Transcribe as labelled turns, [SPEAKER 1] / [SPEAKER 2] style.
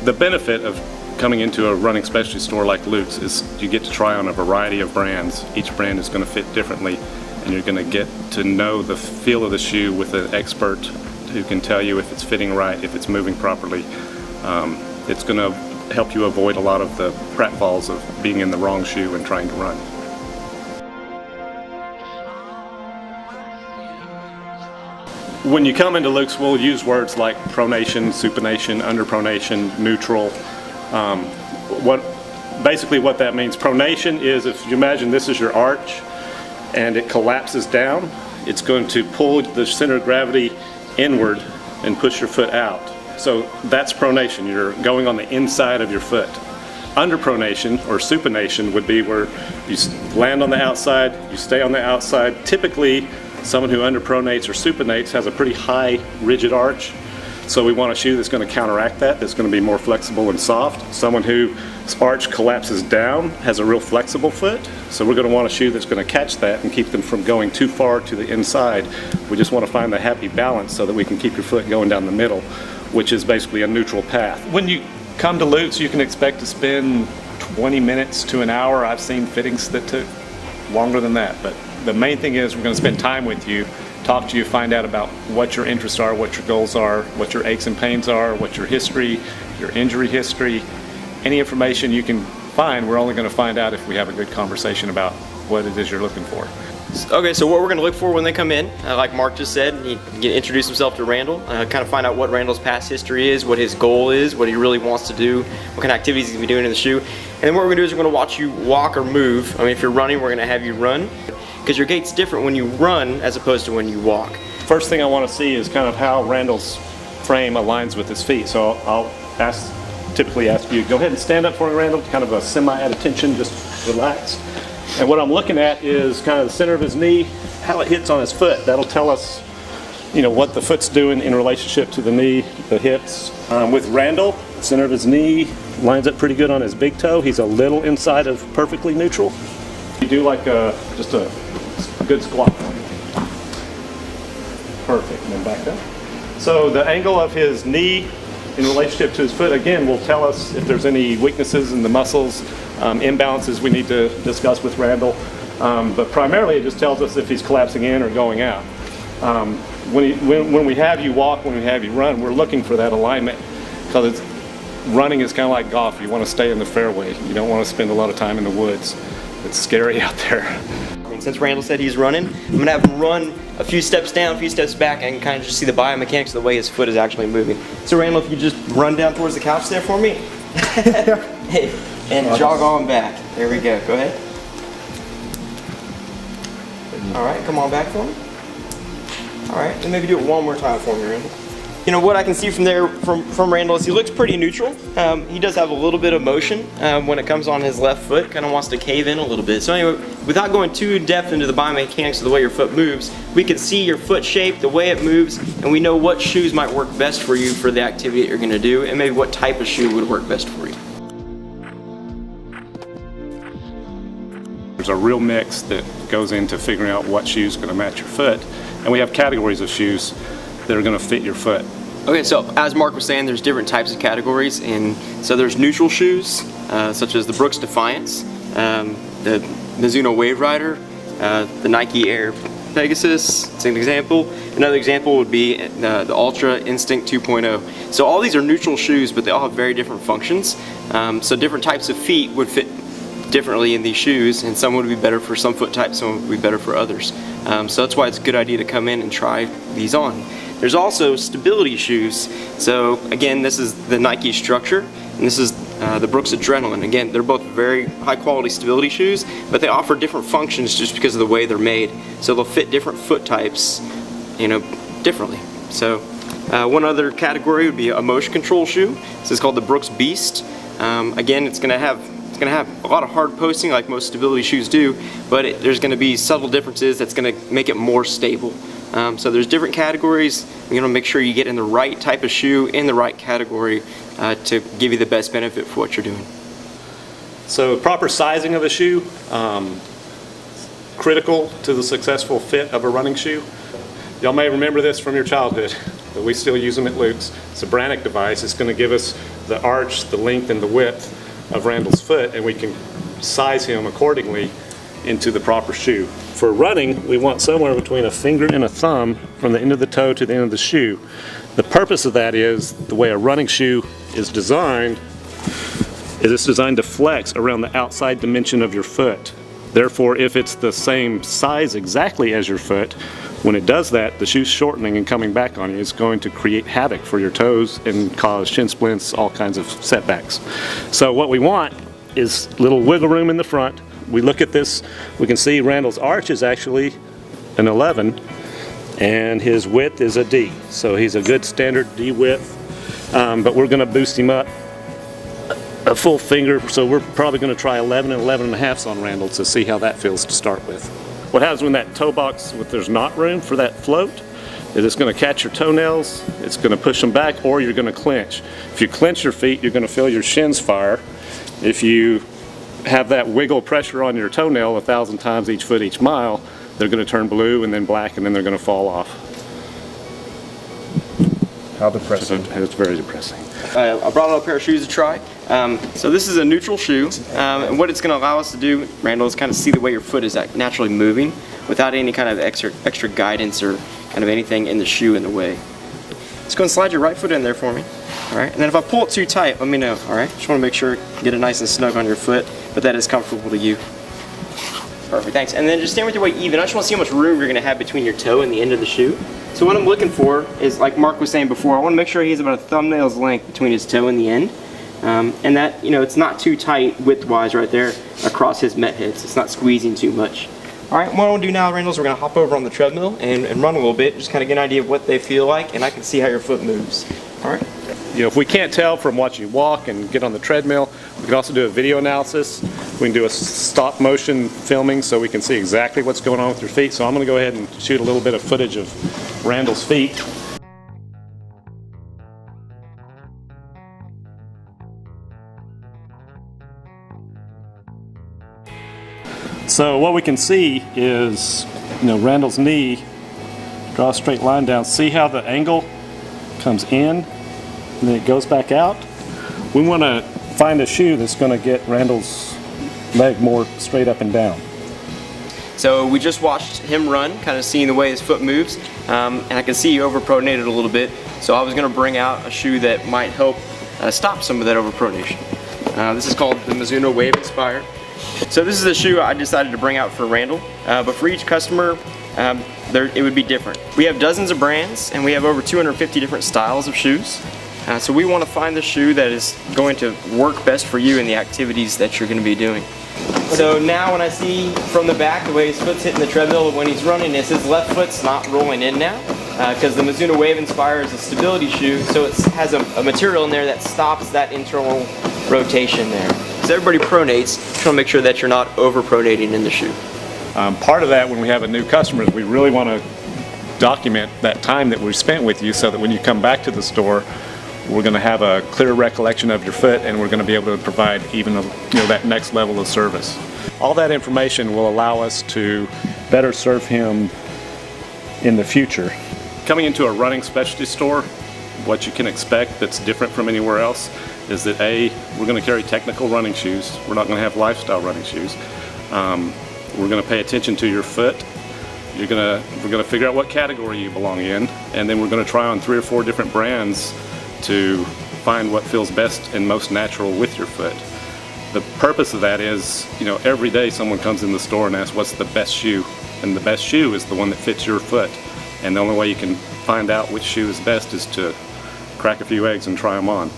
[SPEAKER 1] The benefit of coming into a running specialty store like Luke's is you get to try on a variety of brands. Each brand is going to fit differently, and you're going to get to know the feel of the shoe with an expert who can tell you if it's fitting right, if it's moving properly. It's going to help you avoid a lot of the pratfalls of being in the wrong shoe and trying to run. When you come into Luke's, we'll use words like pronation, supination, underpronation, neutral. Basically what that means, pronation is, if you imagine this is your arch and it collapses down, it's going to pull the center of gravity inward and push your foot out. So that's pronation. You're going on the inside of your foot. Underpronation or supination would be where you land on the outside, you stay on the outside. Typically, someone who underpronates or supinates has a pretty high rigid arch. So we want a shoe that's going to counteract that, that's going to be more flexible and soft. Someone whose arch collapses down has a real flexible foot. So we're going to want a shoe that's going to catch that and keep them from going too far to the inside. We just want to find the happy balance so that we can keep your foot going down the middle, which is basically a neutral path. When you come to Luke's, you can expect to spend 20 minutes to an hour. I've seen fittings that took longer than that, but the main thing is we're going to spend time with you, talk to you, find out about what your interests are, what your goals are, what your aches and pains are, what your history, your injury history. Any information you can find, we're only going to find out if we have a good conversation about what it is you're looking for.
[SPEAKER 2] Okay, so what we're going to look for when they come in, like Mark just said, he can introduce himself to Randall, kind of find out what Randall's past history is, what his goal is, what he really wants to do, what kind of activities he's going to be doing in the shoe. And then what we're going to do is we're going to watch you walk or move. I mean, if you're running, we're going to have you run, because your gait's different when you run as opposed to when you walk.
[SPEAKER 1] First thing I want to see is kind of how Randall's frame aligns with his feet. So I'll typically ask you, go ahead and stand up for me, Randall, kind of a semi-at-attention, just relax. And what I'm looking at is kind of the center of his knee, how it hits on his foot. That'll tell us, what the foot's doing in relationship to the knee, the hips. With Randall, the center of his knee lines up pretty good on his big toe. He's a little inside of perfectly neutral. You do like just a good squat. Perfect, and then back up. So the angle of his knee in relationship to his foot, again, will tell us if there's any weaknesses in the muscles, imbalances we need to discuss with Randall. But primarily it just tells us if he's collapsing in or going out. When we have you walk, when we have you run, we're looking for that alignment, because running is kind of like golf. You want to stay in the fairway. You don't want to spend a lot of time in the woods. It's scary out there.
[SPEAKER 2] Since Randall said he's running, I'm going to have him run a few steps down, a few steps back, and kind of just see the biomechanics of the way his foot is actually moving. So Randall, if you just run down towards the couch there for me. Hey, and jog on back. There we go. Go ahead. All right, come on back for me. All right, and maybe do it one more time for me, Randall. What I can see from there, from Randall, is he looks pretty neutral. He does have a little bit of motion when it comes on his left foot, kind of wants to cave in a little bit. So anyway, without going too in depth into the biomechanics of the way your foot moves, we can see your foot shape, the way it moves, and we know what shoes might work best for you for the activity that you're going to do, and maybe what type of shoe would work best for you.
[SPEAKER 1] There's a real mix that goes into figuring out what shoe is going to match your foot, and we have categories of shoes that are going to fit your foot.
[SPEAKER 2] Okay, so as Mark was saying, there's different types of categories, and so there's neutral shoes, such as the Brooks Defiance, the Mizuno Wave Rider, the Nike Air Pegasus. It's an example. Another example would be the Ultra Instinct 2.0. So all these are neutral shoes, but they all have very different functions. So different types of feet would fit differently in these shoes, and some would be better for some foot types, some would be better for others. So that's why it's a good idea to come in and try these on. There's also stability shoes. So again, this is the Nike Structure, and this is the Brooks Adrenaline. Again, they're both very high quality stability shoes, but they offer different functions just because of the way they're made. So they'll fit different foot types, differently. So one other category would be a motion control shoe. This is called the Brooks Beast. Again, it's going to have a lot of hard posting like most stability shoes do, but there's going to be subtle differences that's going to make it more stable. So there's different categories. You're going to make sure you get in the right type of shoe in the right category to give you the best benefit for what you're doing.
[SPEAKER 1] So proper sizing of a shoe, critical to the successful fit of a running shoe. Y'all may remember this from your childhood. but we still use them at Luke's. It's a Brannock device. It's going to give us the arch, the length, and the width of Randall's foot, and we can size him accordingly into the proper shoe. For running, we want somewhere between a finger and a thumb from the end of the toe to the end of the shoe. The purpose of that is, the way a running shoe is designed, is it's designed to flex around the outside dimension of your foot. Therefore, if it's the same size exactly as your foot, when it does that, the shoe's shortening and coming back on you is going to create havoc for your toes and cause shin splints, all kinds of setbacks. So what we want is little wiggle room in the front. We look at this, we can see Randall's arch is actually an 11 and his width is a D. So he's a good standard D width, but we're going to boost him up a full finger, so we're probably going to try 11 and 11.5 on Randall to see how that feels to start with. What happens when that toe box, if there's not room for that float, is it's going to catch your toenails, it's going to push them back, or you're going to clench. If you clench your feet, you're going to feel your shins fire. If you have that wiggle pressure on your toenail 1,000 times each foot each mile, they're going to turn blue and then black and then they're going to fall off.
[SPEAKER 3] How depressing.
[SPEAKER 1] It's very depressing.
[SPEAKER 2] I brought a pair of shoes to try. So this is a neutral shoe, and what it's going to allow us to do, Randall, is kind of see the way your foot is naturally moving without any kind of extra guidance or kind of anything in the shoe in the way. Just go and slide your right foot in there for me. All right, and then if I pull it too tight, let me know. All right, just want to make sure get it nice and snug on your foot, but that is comfortable to you. Perfect, thanks. And then just stand with your weight even. I just want to see how much room you're going to have between your toe and the end of the shoe. So what I'm looking for is, like Mark was saying before, I want to make sure he has about a thumbnail's length between his toe and the end. And that, you know, it's not too tight width-wise right there across his met heads. It's not squeezing too much. All right, what I want to do now, Randall, is we're going to hop over on the treadmill and run a little bit, just kind of get an idea of what they feel like, and I can see how your foot moves. All right.
[SPEAKER 1] You know, if we can't tell from watching you walk and get on the treadmill, we can also do a video analysis. We can do a stop motion filming so we can see exactly what's going on with your feet. So I'm going to go ahead and shoot a little bit of footage of Randall's feet. So what we can see is, you know, Randall's knee, draw a straight line down, see how the angle comes in and then it goes back out. We want to find a shoe that's going to get Randall's leg more straight up and down.
[SPEAKER 2] So we just watched him run, kind of seeing the way his foot moves, and I can see he overpronated a little bit, so I was going to bring out a shoe that might help stop some of that overpronation. This is called the Mizuno Wave Inspire. So this is a shoe I decided to bring out for Randall, but for each customer it would be different. We have dozens of brands and we have over 250 different styles of shoes. So we want to find the shoe that is going to work best for you in the activities that you're going to be doing. So now when I see from the back the way his foot's hitting the treadmill when he's running is his left foot's not rolling in now, because the Mizuno Wave Inspire is a stability shoe, so it has a material in there that stops that internal rotation there. So everybody pronates, trying to make sure that you're not over-pronating in the shoe.
[SPEAKER 1] Part of that, when we have a new customer, is we really want to document that time that we've spent with you so that when you come back to the store, we're going to have a clear recollection of your foot and we're going to be able to provide even that next level of service. All that information will allow us to better serve him in the future. Coming into a running specialty store, what you can expect that's different from anywhere else is that we're going to carry technical running shoes. We're not going to have lifestyle running shoes. We're going to pay attention to your foot. We're going to figure out what category you belong in, and then we're going to try on 3 or 4 different brands to find what feels best and most natural with your foot. The purpose of that is, every day someone comes in the store and asks what's the best shoe, and the best shoe is the one that fits your foot. And the only way you can find out which shoe is best is to crack a few eggs and try them on.